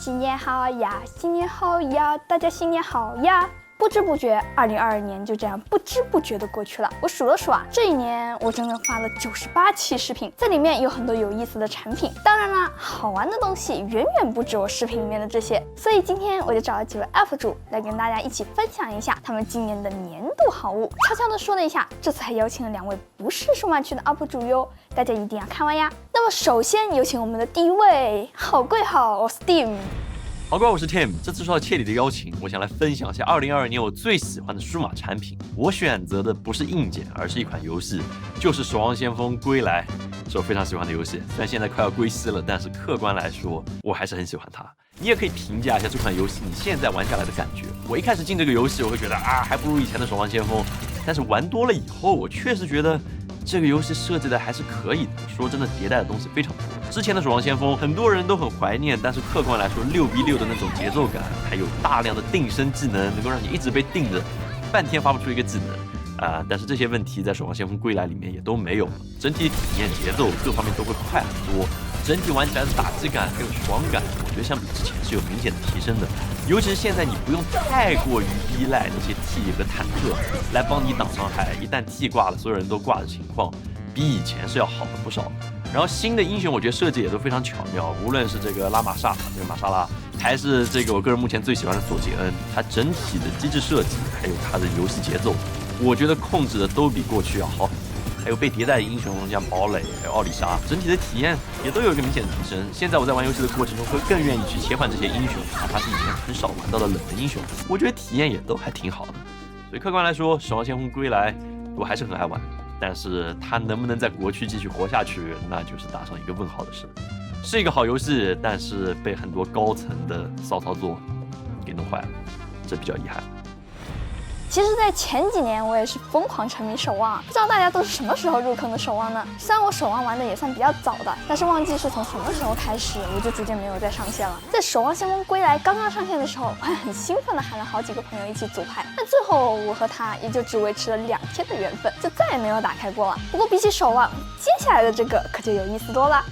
新年好呀，新年好呀，大家新年好呀！不知不觉，2022年就这样不知不觉的过去了。我数了数啊，这一年我整整发了98期视频，在里面有很多有意思的产品，当然啦，好玩的东西远远不止我视频里面的这些。所以今天我就找了几位 UP 主来跟大家一起分享一下他们今年的年度好物。悄悄的说了一下，这次还邀请了2位不是数码区的 UP 主哟，大家一定要看完呀。那么首先有请我们的第一位，好贵好 Steam。好，各位，我是 Tim。这次受到切里的邀请，我想来分享一下2022年我最喜欢的数码产品。我选择的不是硬件，而是一款游戏，就是《守望先锋：归来》，是我非常喜欢的游戏。虽然现在快要归西了，但是客观来说，我还是很喜欢它。你也可以评价一下这款游戏你现在玩下来的感觉。我一开始进这个游戏，我会觉得还不如以前的《守望先锋》，但是玩多了以后，我确实觉得这个游戏设计的还是可以的。说真的，迭代的东西非常多。之前的《守望先锋》很多人都很怀念，但是客观来说，6v6的那种节奏感，还有大量的定身技能，能够让你一直被定着，半天发不出一个技能但是这些问题在《守望先锋：归来》里面也都没有了。整体体验、节奏各方面都会快很多，整体玩起来的打击感还有爽感，我觉得相比之前是有明显的提升的。尤其是现在你不用太过于依赖那些 T 和坦克来帮你挡伤害，一旦 T 挂了，所有人都挂的情况，比以前是要好了不少。然后新的英雄我觉得设计也都非常巧妙，无论是这个拉玛莎这个玛莎拉，还是这个我个人目前最喜欢的索杰恩，它整体的机制设计还有它的游戏节奏，我觉得控制的都比过去要好很多。还有被迭代的英雄像堡垒还有奥丽莎，整体的体验也都有一个明显的提升。现在我在玩游戏的过程中会更愿意去切换这些英雄，哪怕是以前很少玩到的冷门英雄，我觉得体验也都还挺好的。所以客观来说，《守望先锋：归来》我还是很爱玩，但是它能不能在国区继续活下去，那就是打上一个问号的事。是一个好游戏，但是被很多高层的骚操作给弄坏了，这比较遗憾。其实，在前几年我也是疯狂沉迷守望，不知道大家都是什么时候入坑的守望呢？虽然我守望玩的也算比较早的，但是忘记是从什么时候开始，我就逐渐没有再上线了。在《守望先锋：归来》刚刚上线的时候，我还很兴奋的喊了好几个朋友一起组牌，但最后我和他也就只维持了2天的缘分，就再也没有打开过了。不过比起守望，接下来的这个可就有意思多了。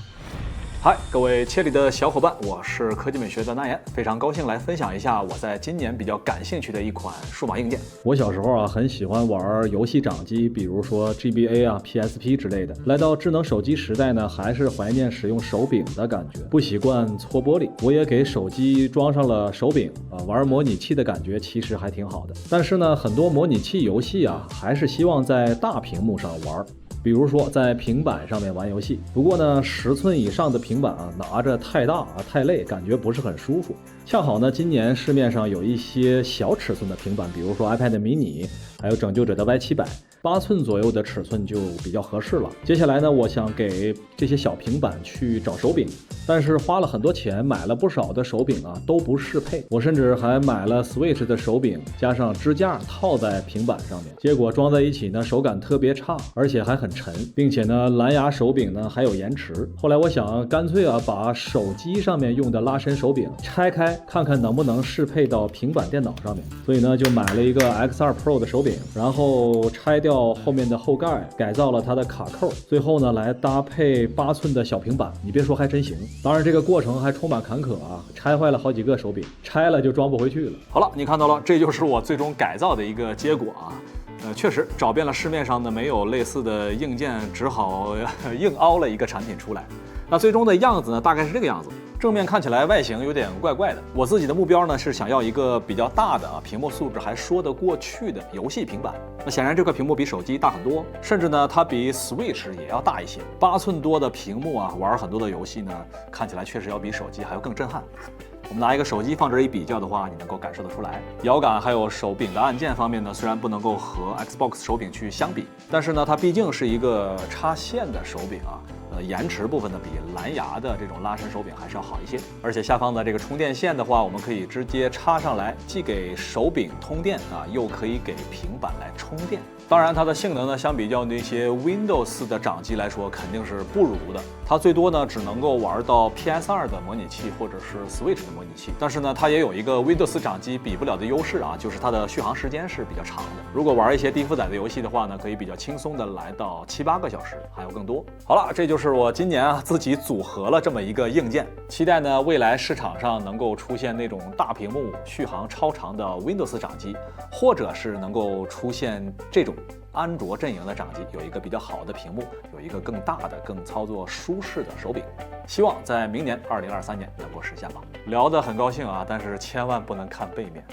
嗨，各位切里的小伙伴，我是科技美学的那言，非常高兴来分享一下我在今年比较感兴趣的一款数码硬件。我小时候很喜欢玩游戏掌机，比如说 GBA PSP 之类的。来到智能手机时代呢，还是怀念使用手柄的感觉，不习惯搓玻璃。我也给手机装上了手柄玩模拟器的感觉其实还挺好的。但是呢，很多模拟器游戏还是希望在大屏幕上玩。比如说在平板上面玩游戏，不过呢，10寸以上的平板拿着太大太累，感觉不是很舒服。恰好呢，今年市面上有一些小尺寸的平板，比如说 iPad mini， 还有拯救者的 Y700，8寸左右的尺寸就比较合适了。接下来呢，我想给这些小平板去找手柄，但是花了很多钱，买了不少的手柄都不适配。我甚至还买了 Switch 的手柄，加上支架套在平板上面，结果装在一起呢，手感特别差，而且还很沉，并且呢，蓝牙手柄呢还有延迟。后来我想干脆把手机上面用的拉伸手柄拆开，看看能不能适配到平板电脑上面。所以呢，就买了一个 X2 Pro 的手柄，然后拆掉后面的后盖，改造了它的卡扣，最后呢来搭配8寸的小平板。你别说，还真行。当然这个过程还充满坎坷拆坏了好几个手柄，拆了就装不回去了。好了，你看到了，这就是我最终改造的一个结果确实找遍了市面上的没有类似的硬件，只好硬凹了一个产品出来。那最终的样子呢，大概是这个样子。正面看起来外形有点怪怪的。我自己的目标呢是想要一个比较大的屏幕素质还说得过去的游戏平板。那显然这块屏幕比手机大很多，甚至呢它比 Switch 也要大一些。8寸多的屏幕玩很多的游戏呢，看起来确实要比手机还要更震撼。我们拿一个手机放这儿一比较的话，你能够感受得出来，摇杆还有手柄的按键方面呢，虽然不能够和 Xbox 手柄去相比，但是呢它毕竟是一个插线的手柄延迟部分呢比蓝牙的这种拉伸手柄还是要好一些。而且下方的这个充电线的话，我们可以直接插上来，既给手柄通电又可以给平板来充电。当然，它的性能呢，相比较那些 Windows 的掌机来说，肯定是不如的。它最多呢，只能够玩到 PS2 的模拟器或者是 Switch 的模拟器。但是呢，它也有一个 Windows 掌机比不了的优势啊，就是它的续航时间是比较长的。如果玩一些低负载的游戏的话呢，可以比较轻松的来到7、8个小时，还有更多。好了，这就是我今年自己组合了这么一个硬件，期待呢未来市场上能够出现那种大屏幕、续航超长的 Windows 掌机，或者是能够出现这种安卓阵营的掌机，有一个比较好的屏幕，有一个更大的、更操作舒适的手柄。希望在明年2023年能够实现吧。聊得很高兴啊，但是千万不能看背面。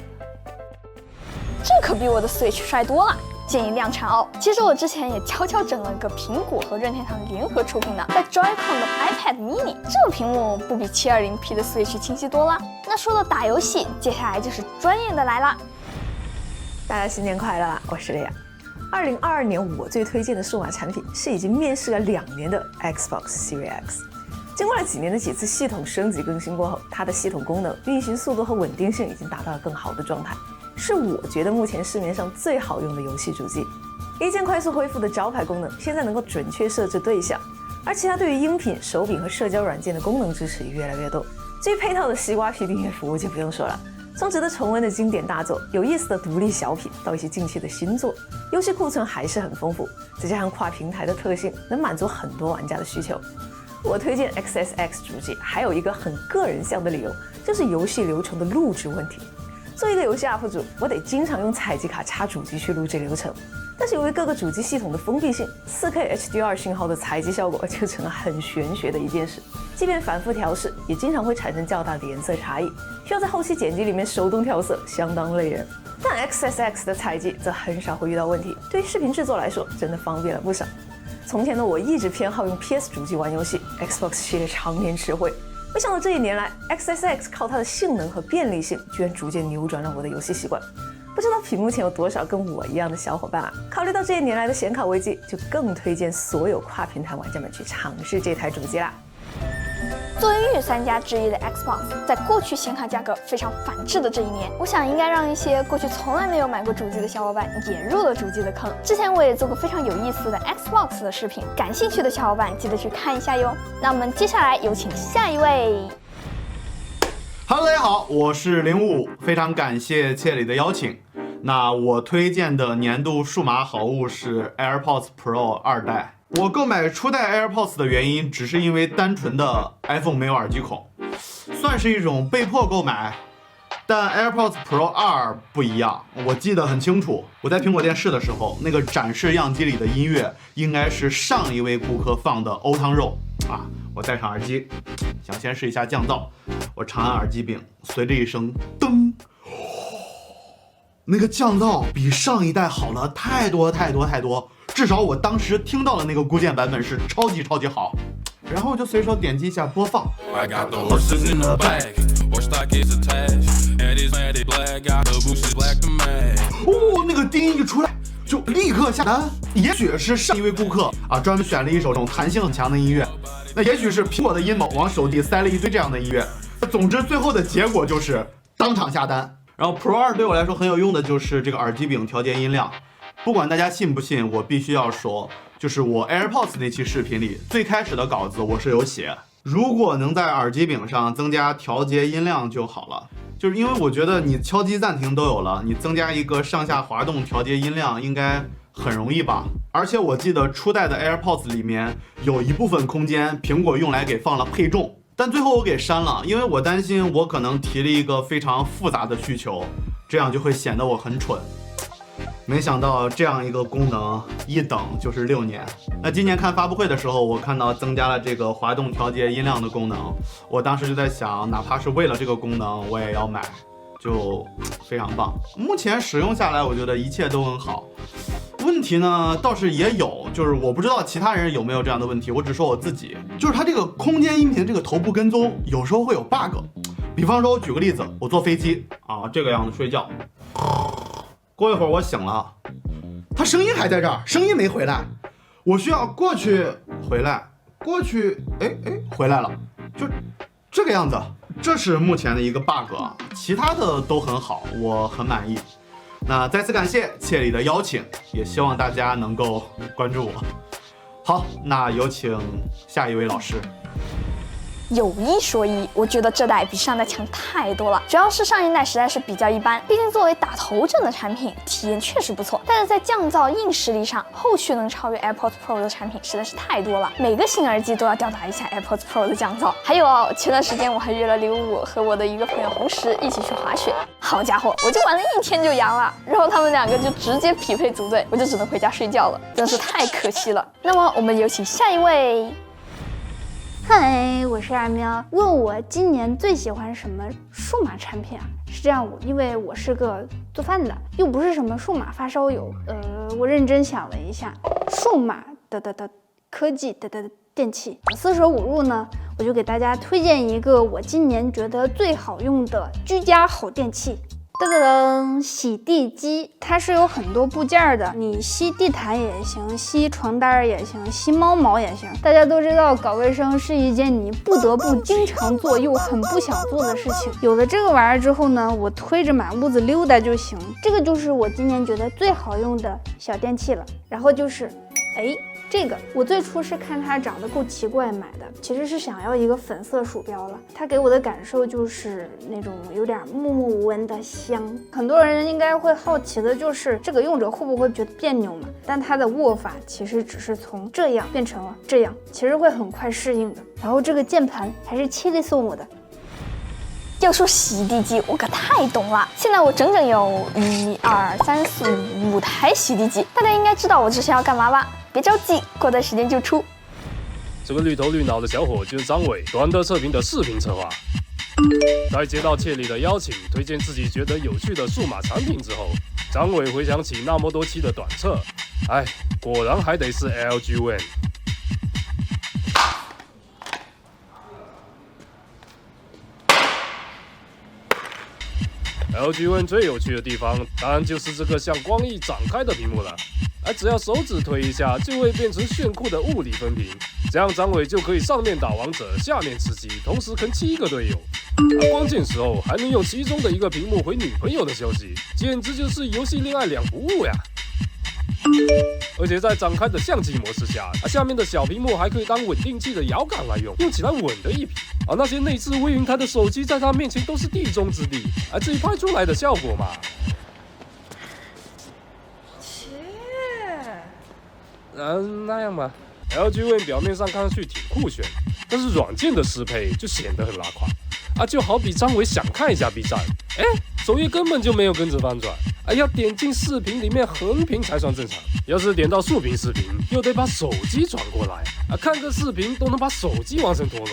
这可比我的 Switch 帅多了，建议量产哦。其实我之前也悄悄整了个苹果和任天堂联合出品的带 Joy-Con 的 iPad mini， 这个屏幕不比 720P 的 Switch 清晰多了。那说到打游戏，接下来就是专业的来了。大家新年快乐啦！我是雷亚。2022年我最推荐的数码产品是已经面世了2年的 Xbox Series X。经过了几年的几次系统升级更新过后，它的系统功能、运行速度和稳定性已经达到了更好的状态，是我觉得目前市面上最好用的游戏主机。一键快速恢复的招牌功能现在能够准确设置对象，而其他对于音频、手柄和社交软件的功能支持也越来越多。至于配套的西瓜皮订阅服务就不用说了。从值得重温的经典大作、有意思的独立小品到一些近期的新作，游戏库存还是很丰富，再加上跨平台的特性，能满足很多玩家的需求。我推荐 XSX 主机还有一个很个人向的理由，就是游戏流程的录制问题。作为一个游戏 UP 主，我得经常用采集卡插主机去录制流程，但是由于各个主机系统的封闭性，4K HDR 信号的采集效果就成了很玄学的一件事。即便反复调试，也经常会产生较大的颜色差异，需要在后期剪辑里面手动调色，相当累人。但 XSX 的采集则很少会遇到问题，对于视频制作来说，真的方便了不少。从前的我一直偏好用 PS 主机玩游戏 ，Xbox 系列常年吃灰。没想到这1年来 ，XSX 靠它的性能和便利性，居然逐渐扭转了我的游戏习惯。不知道屏幕前有多少跟我一样的小伙伴啊？考虑到这1年来的显卡危机，就更推荐所有跨平台玩家们去尝试这台主机啦。作为御三家之一的 Xbox， 在过去显卡价格非常反制的这1年，我想应该让一些过去从来没有买过主机的小伙伴也入了主机的坑。之前我也做过非常有意思的 Xbox 的视频，感兴趣的小伙伴记得去看一下哟。那我们接下来有请下一位。Hello， 大家好，我是055，非常感谢切里的邀请。那我推荐的年度数码好物是 AirPods Pro 2代。我购买初代 AirPods 的原因，只是因为单纯的 iPhone 没有耳机孔，算是一种被迫购买。但 AirPods Pro 2不一样，我记得很清楚，我在苹果电视的时候，那个展示样机里的音乐应该是上一位顾客放的欧汤肉啊。我戴上耳机，想先试一下降噪，我长按耳机柄，随着一声噔，那个降噪比上一代好了太多，至少我当时听到的那个固件版本是超级好。然后我就随手点击一下播放，那个低音一出来就立刻下单。也许是上一位顾客啊专门选了一首这种弹性很强的音乐，那也许是苹果的阴谋往手机塞了一堆这样的音乐。总之最后的结果就是当场下单。然后 Pro 2对我来说很有用的就是这个耳机柄调节音量。不管大家信不信，我必须要说，就是我 AirPods 那期视频里最开始的稿子我是有写，如果能在耳机柄上增加调节音量就好了。就是因为我觉得你敲击暂停都有了，你增加一个上下滑动调节音量应该很容易吧。而且我记得初代的 AirPods 里面有一部分空间苹果用来给放了配重，但最后我给删了，因为我担心我可能提了一个非常复杂的需求，这样就会显得我很蠢。没想到这样一个功能一等就是6年。那今年看发布会的时候，我看到增加了这个滑动调节音量的功能，我当时就在想，哪怕是为了这个功能我也要买，就非常棒。目前使用下来我觉得一切都很好。问题呢倒是也有，就是我不知道其他人有没有这样的问题，我只说我自己，就是它这个空间音频这个头部跟踪有时候会有 bug。比方说我举个例子，我坐飞机啊这个样子睡觉，过一会儿我醒了，它声音还在这儿，声音没回来，我需要过去回来，过去回来了，就这个样子。这是目前的一个 bug， 其他的都很好，我很满意。那再次感谢切里的邀请，也希望大家能够关注我。好，那有请下一位老师。有一说一，我觉得这代比上代强太多了。主要是上一代实在是比较一般，毕竟作为打头阵的产品，体验确实不错。但是在降噪硬实力上，后续能超越 AirPods Pro 的产品实在是太多了。每个新耳机都要吊打一下 AirPods Pro 的降噪。还有前段时间我还约了05和我的一个朋友红石一起去滑雪。好家伙，我就玩了1天就阳了，然后他们2个就直接匹配组队，我就只能回家睡觉了，真是太可惜了。那么我们有请下一位。嗨，我是阿喵。问我今年最喜欢什么数码产品啊？是这样，因为我是个做饭的，又不是什么数码发烧友。我认真想了一下，数码的科技的电器，四舍五入呢，我就给大家推荐一个我今年觉得最好用的居家好电器。噔噔噔，洗地机，它是有很多部件的，你吸地毯也行，吸床单也行，吸猫毛也行。大家都知道，搞卫生是一件你不得不经常做又很不想做的事情。有了这个玩意儿之后呢，我推着满屋子溜达就行。这个就是我今年觉得最好用的小电器了。然后就是，这个我最初是看它长得够奇怪买的，其实是想要一个粉色鼠标了。它给我的感受就是那种有点默默无闻的香。很多人应该会好奇的就是这个用着会不会觉得别扭嘛？但它的握法其实只是从这样变成了这样，其实会很快适应的。然后这个键盘还是切里送我的。要说洗地机，我可太懂了。现在我整整有1、2、3、4、5台洗地机，大家应该知道我这是要干嘛吧？别着急，过段时间就出。这个绿头绿脑的小伙就是张伟，短的测评的视频策划。在接到切里的邀请，推荐自己觉得有趣的数码产品之后，张伟回想起那么多期的短测，果然还得是 LG One。LG One 最有趣的地方，当然就是这个像光翼展开的屏幕了。只要手指推一下，就会变成炫酷的物理分屏，这样张伟就可以上面打王者，下面吃鸡，同时跟7个队友。关键时候还能用其中的一个屏幕回女朋友的消息，简直就是游戏恋爱2不误呀！而且在展开的相机模式下，下面的小屏幕还可以当稳定器的摇杆来用，用起来稳的一批。那些内置微云台的手机在它面前都是地中之地，自己拍出来的效果嘛。那样吧。LG One 表面上看上去挺酷炫，但是软件的适配就显得很拉垮。就好比张伟想看一下 B 站，首页根本就没有跟着翻转，要点进视频里面横屏才算正常。要是点到竖屏视频，又得把手机转过来，看个视频都能把手机完成陀螺。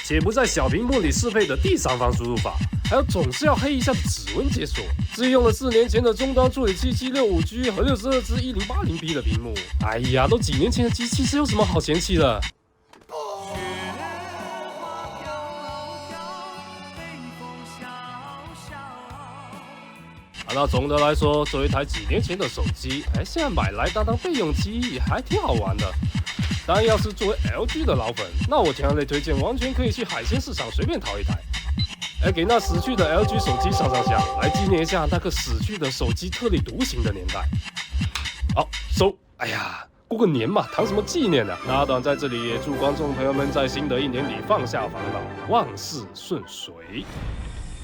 且不在小屏幕里适配的第三方输入法，还有总是要黑一下的指纹解锁。至于用了4年前的终端处理器765G 和62支 1080P 的屏幕，都几年前的机器，是有什么好嫌弃的？那总的来说，作为一台几年前的手机，现在买来当备用机也还挺好玩的。当然，要是作为 LG 的老粉，那我强烈推荐，完全可以去海鲜市场随便淘一台，给那死去的 LG 手机上香，来纪念一下那个死去的手机特立独行的年代。好，收。过个年嘛，谈什么纪念呢？那阿短在这里也祝观众朋友们在新的一年里放下烦恼，万事顺遂。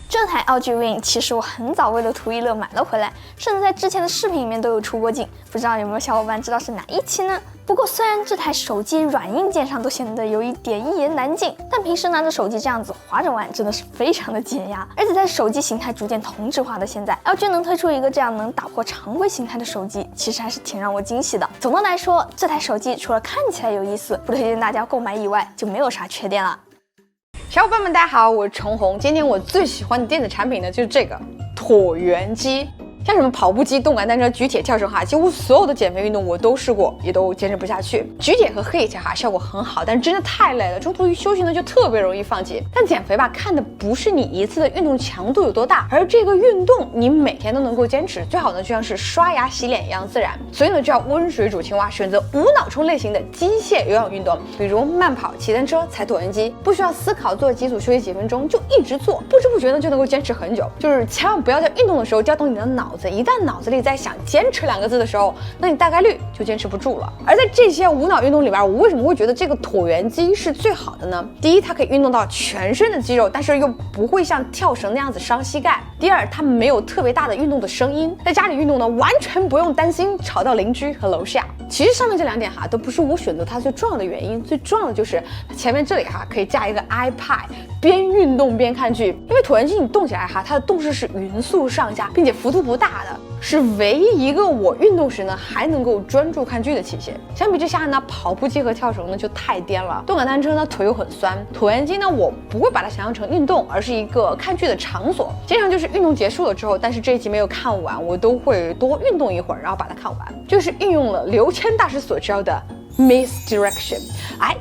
这台 LG Win 其实我很早为了图一乐买了回来，甚至在之前的视频里面都有出过镜，不知道有没有小伙伴知道是哪一期呢？不过虽然这台手机软硬件上都显得有一点一言难尽，但平时拿着手机这样子滑着玩真的是非常的解压。而且在手机形态逐渐同质化的现在， LG 能推出一个这样能打破常规形态的手机，其实还是挺让我惊喜的。总的来说，这台手机除了看起来有意思，不推荐大家购买以外，就没有啥缺点了。小伙伴们，大家好，我是程红。今天我最喜欢的电子产品呢，就是这个椭圆机。像什么跑步机、动感单车、举铁、跳绳几乎所有的减肥运动我都试过，也都坚持不下去。举铁和 HIIT 效果很好，但是真的太累了，中途一休息呢就特别容易放弃。但减肥吧，看的不是你一次的运动强度有多大，而这个运动你每天都能够坚持。最好呢就像是刷牙洗脸一样自然。所以呢就要温水煮青蛙，选择无脑冲类型的机械有氧运动，比如慢跑、骑单车、踩椭圆机，不需要思考，做几组休息几分钟就一直做，不知不觉呢就能够坚持很久。就是千万不要在运动的时候调动你的脑脑子，一旦脑子里在想坚持2个字的时候，那你大概率就坚持不住了。而在这些无脑运动里边，我为什么会觉得这个椭圆机是最好的呢？第一，它可以运动到全身的肌肉，但是又不会像跳绳那样子伤膝盖。第二，它没有特别大的运动的声音，在家里运动呢，完全不用担心吵到邻居和楼下。其实上面这2点都不是我选择它最重要的原因，最重要的就是前面这里可以架一个 iPad， 边运动边看剧。因为椭圆机你动起来它的动势是匀速上下，并且幅度不大的，是唯一一个我运动时呢还能够专注看剧的器械。相比之下呢，跑步机和跳绳呢就太颠了，动感单车呢腿又很酸，椭圆机呢我不会把它想象成运动，而是一个看剧的场所。经常就是运动结束了之后，但是这一集没有看完，我都会多运动一会儿，然后把它看完。就是运用了刘谦大师所教的misdirection，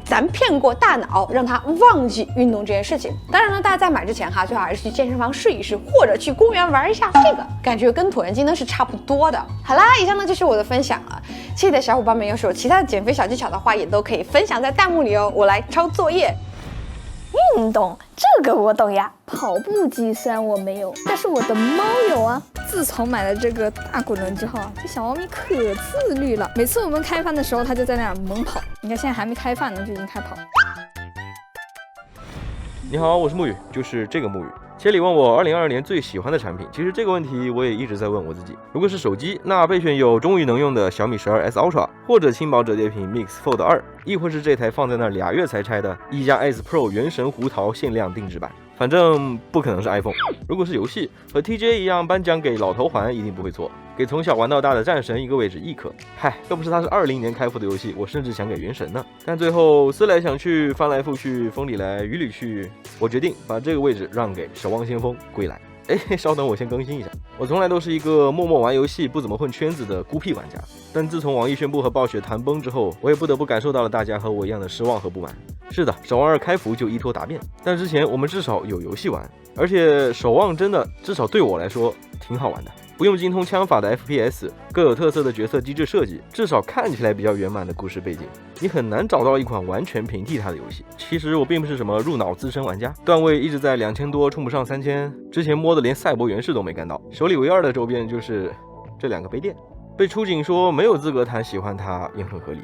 咱骗过大脑，让它忘记运动这件事情。当然呢，大家在买之前最好还是去健身房试一试，或者去公园玩一下，这个感觉跟椭圆机呢是差不多的。好啦，以上呢就是我的分享了。亲爱的小伙伴们，要是有其他的减肥小技巧的话，也都可以分享在弹幕里哦，我来抄作业。运动这个我懂呀，跑步机虽然我没有，但是我的猫有啊。自从买了这个大滚轮之后这小猫咪可自律了。每次我们开饭的时候，它就在那儿猛跑。你看现在还没开饭呢，就已经开跑。你好，我是木宇，就是这个木宇。千里问我2022年最喜欢的产品，其实这个问题我也一直在问我自己。如果是手机，那备选有终于能用的小米12S Ultra， 或者轻薄折叠屏 Mix Fold 2，亦或是这台放在那2月才拆的一加 S Pro 原神胡桃限量定制版。反正不可能是 iPhone。如果是游戏，和 TJ 一样颁奖给老头环一定不会错，给从小玩到大的战神一个位置亦可。嗨，要不是它是20年开服的游戏，我甚至想给原神呢。但最后思来想去，翻来覆去，风里来雨里去，我决定把这个位置让给守望先锋归来。稍等，我先更新一下。我从来都是一个默默玩游戏、不怎么混圈子的孤僻玩家，但自从网易宣布和暴雪谈崩之后，我也不得不感受到了大家和我一样的失望和不满。是的，守望2开服就一拖答辩，但之前我们至少有游戏玩，而且守望真的至少对我来说挺好玩的。不用精通枪法的 FPS， 各有特色的角色机制设计，至少看起来比较圆满的故事背景，你很难找到一款完全平替它的游戏。其实我并不是什么入脑资深玩家，段位一直在2000多，冲不上3000，之前摸的连赛博原氏都没干到。手里唯二的周边就是这2个杯垫，被出警说没有资格谈喜欢它也很合理。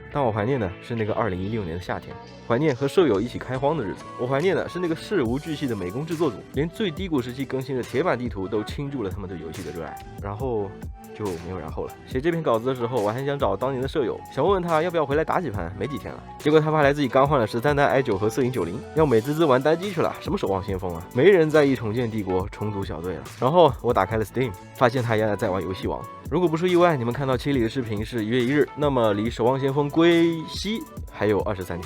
但我怀念的是那个2016年的夏天，怀念和舍友一起开荒的日子。我怀念的是那个事无巨细的美工制作组，连最低谷时期更新的铁板地图都倾注了他们对游戏的热爱。然后就没有然后了。写这篇稿子的时候，我还想找当年的舍友，想问问他要不要回来打几盘，没几天了。结果他发来自己刚换了13代 i9 和4090，要美滋滋玩单机去了。什么守望先锋啊，没人在意重建帝国、重组小队了。然后我打开了 Steam， 发现他原来在玩游戏王。如果不是意外，你们看到切里的视频是1月1日，那么离守望先锋归西还有23天。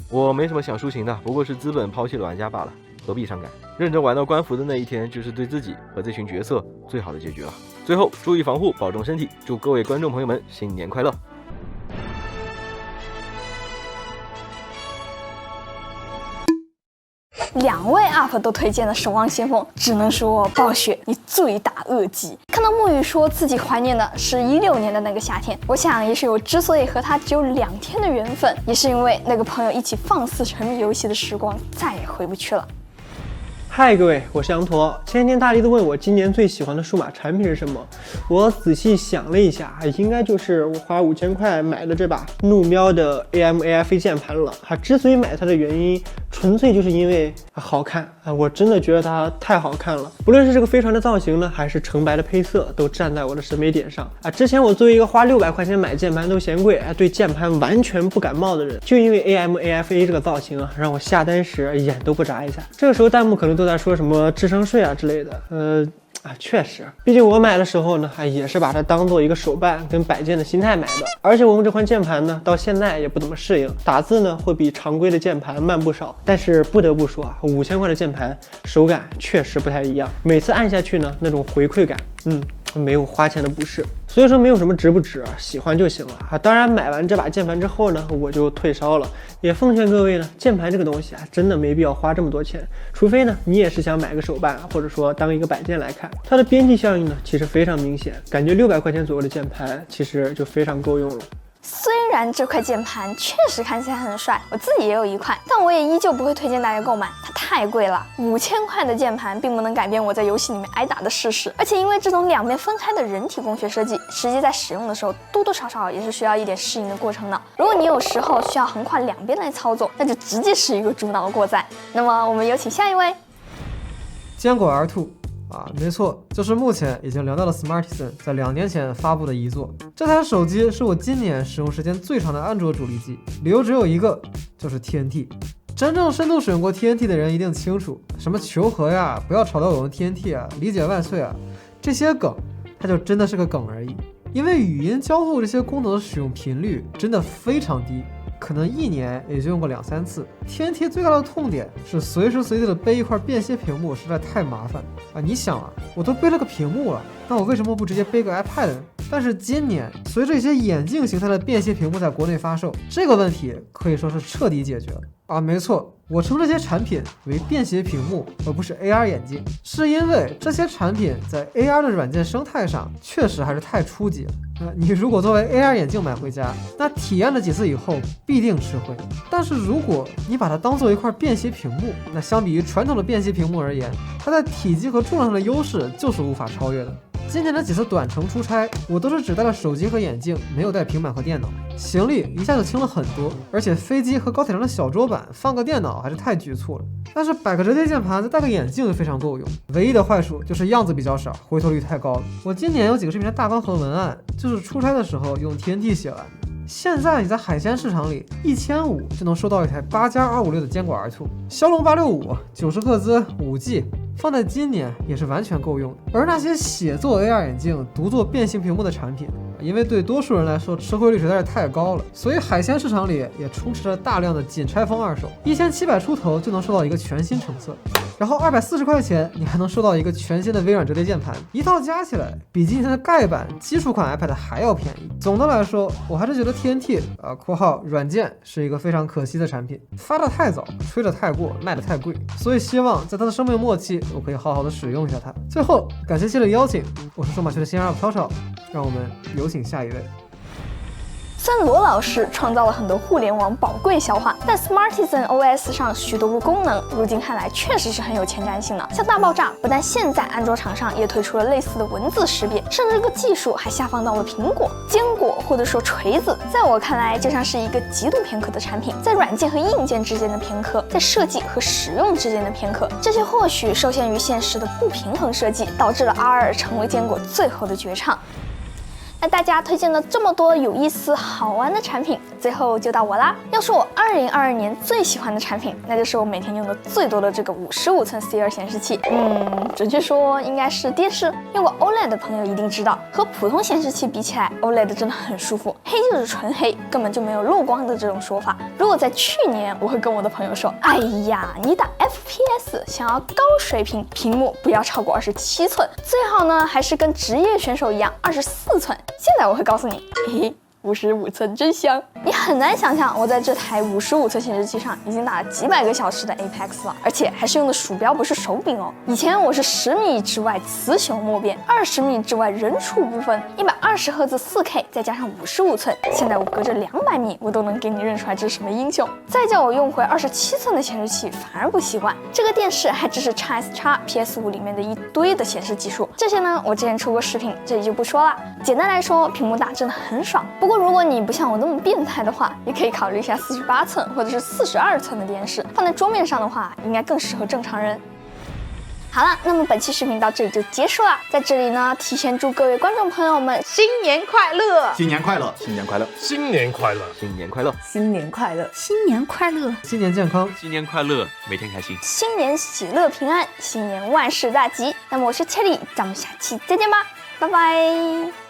我没什么想抒情的，不过是资本抛弃了玩家罢了，何必伤感？认真玩到官服的那一天，就是对自己和这群角色最好的结局了。最后注意防护，保重身体，祝各位观众朋友们新年快乐。2位 UP 都推荐了守望先锋，只能说暴雪你罪大恶极。看到木鱼说自己怀念的是16年的那个夏天，我想也许我之所以和他只有2天的缘分，也是因为那个朋友一起放肆沉迷游戏的时光再也回不去了。嗨，各位，我是羊驼。前天大力子问我今年最喜欢的数码产品是什么，我仔细想了一下，应该就是我花5000块买的这把怒喵的 AM-AFA 键盘了。之所以买它的原因，纯粹就是因为好看我真的觉得它太好看了。不论是这个飞船的造型呢，还是橙白的配色，都站在我的审美点上之前我作为一个花600块钱买键盘都嫌贵对键盘完全不感冒的人，就因为 AM-AFA 这个造型让我下单时眼都不眨一下。这个时候弹幕可能都在说什么智商税之类的，确实，毕竟我买的时候呢，也是把它当做一个手办跟摆件的心态买的。而且我用这款键盘呢，到现在也不怎么适应，打字呢会比常规的键盘慢不少。但是不得不说5000块的键盘手感确实不太一样，每次按下去呢，那种回馈感，没有花钱的不适。所以说没有什么值不值，喜欢就行了当然买完这把键盘之后呢，我就退烧了。也奉劝各位呢，键盘这个东西真的没必要花这么多钱，除非呢你也是想买个手办，或者说当一个摆件来看。它的边际效应呢其实非常明显，感觉600块钱左右的键盘其实就非常够用了。虽然这块键盘确实看起来很帅，我自己也有一块，但我也依旧不会推荐大家购买，它太贵了。5000块的键盘并不能改变我在游戏里面挨打的事实，而且因为这种两边分开的人体工学设计，实际在使用的时候多多少少也是需要一点适应的过程的。如果你有时候需要横跨两边来操作，那就直接是一个猪脑的过载。那么我们有请下一位，坚果 R2。没错，就是目前已经聊到了 Smartisan 在2年前发布的一作。这台手机是我今年使用时间最长的安卓主力机，理由只有一个，就是 TNT。真正深度使用过 TNT 的人一定清楚，什么求和呀，不要吵到我用 TNT 啊，理解万岁啊，这些梗，它就真的是个梗而已。因为语音交互这些功能的使用频率真的非常低。可能1年也就用过2-3次。TNT 最大的痛点是随时随地的背一块便携屏幕实在太麻烦啊！你想啊，我都背了个屏幕了，那我为什么不直接背个 iPad 呢？但是今年随着一些眼镜形态的便携屏幕在国内发售，这个问题可以说是彻底解决了啊！没错，我称这些产品为便携屏幕，而不是 AR 眼镜，是因为这些产品在 AR 的软件生态上确实还是太初级了。你如果作为 AR 眼镜买回家，那体验了几次以后必定吃灰。但是如果你把它当做一块便携屏幕，那相比于传统的便携屏幕而言，它在体积和重量上的优势就是无法超越的。今年的几次短程出差，我都是只带了手机和眼镜，没有带平板和电脑，行李一下就轻了很多。而且飞机和高铁上的小桌板放个电脑还是太局促了。但是摆个折叠键盘再戴个眼镜就非常够用。唯一的坏处就是样子比较少，回头率太高了。我今年有几个视频的大纲和文案，就是出差的时候用 TNT 写完的。现在你在海鲜市场里1500就能收到一台8+256的坚果 R2， 骁龙865 90赫兹 5G， 放在今年也是完全够用的。而那些写作 AR 眼镜独做变形屏幕的产品，因为对多数人来说吃灰率实在是太高了，所以海鲜市场里也充斥着大量的仅拆封二手，1700出头就能收到一个全新成色，然后240块钱你还能收到一个全新的微软折叠键盘，一套加起来比今天的盖版基础款 iPad 还要便宜。总的来说，我还是觉得 TNT括号软件是一个非常可惜的产品，发得太早，吹得太过，卖得太贵，所以希望在它的生命末期，我可以好好的使用一下它。最后，感谢系列邀请，我是数码区的新人 UP 超超，让我们有请下一位。虽然罗老师创造了很多互联网宝贵笑话，但 Smartisan OS 上许多个功能，如今看来确实是很有前瞻性的。像大爆炸，不但现在安卓厂商也推出了类似的文字识别，甚至这个技术还下放到了苹果、坚果或者说锤子。在我看来，就像是一个极度偏科的产品，在软件和硬件之间的偏科，在设计和使用之间的偏科，这些或许受限于现实的不平衡设计，导致了 R2 成为坚果最后的绝唱。那大家推荐了这么多有意思好玩的产品，最后就到我啦。要说我2022年最喜欢的产品，那就是我每天用的最多的这个55寸 C2 显示器。准确说应该是电视。用过 OLED 的朋友一定知道，和普通显示器比起来 ，OLED 真的很舒服，黑就是纯黑，根本就没有漏光的这种说法。如果在去年，我会跟我的朋友说，哎呀，你打 FPS 想要高水平，屏幕不要超过27寸，最好呢还是跟职业选手一样24寸。现在我会告诉你，嘿嘿，55寸真香！你很难想象，我在这台55寸显示器上已经打了几百个小时的 Apex 了，而且还是用的鼠标，不是手柄哦。以前我是10米之外雌雄莫辨，20米之外人畜不分，120赫兹 4K 再加上55寸，现在我隔着200米，我都能给你认出来这是什么英雄。再叫我用回27寸的显示器，反而不习惯。这个电视还支持 XS-PS5 里面的一堆的显示技术，这些呢我之前出过视频，这里就不说了。简单来说，屏幕大真的很爽。不过如果你不像我那么变态的话，也可以考虑一下48寸或者是42寸的电视，放在桌面上的话，应该更适合正常人。好了，那么本期视频到这里就结束了。在这里呢，提前祝各位观众朋友们新年快乐！新年快乐！新年快乐！新年快乐！新年快乐！新年快乐！新年快乐！新年健康！新年快乐，每天开心！新年喜乐平安，新年万事大吉。那么我是Cherry，咱们下期再见吧，拜拜。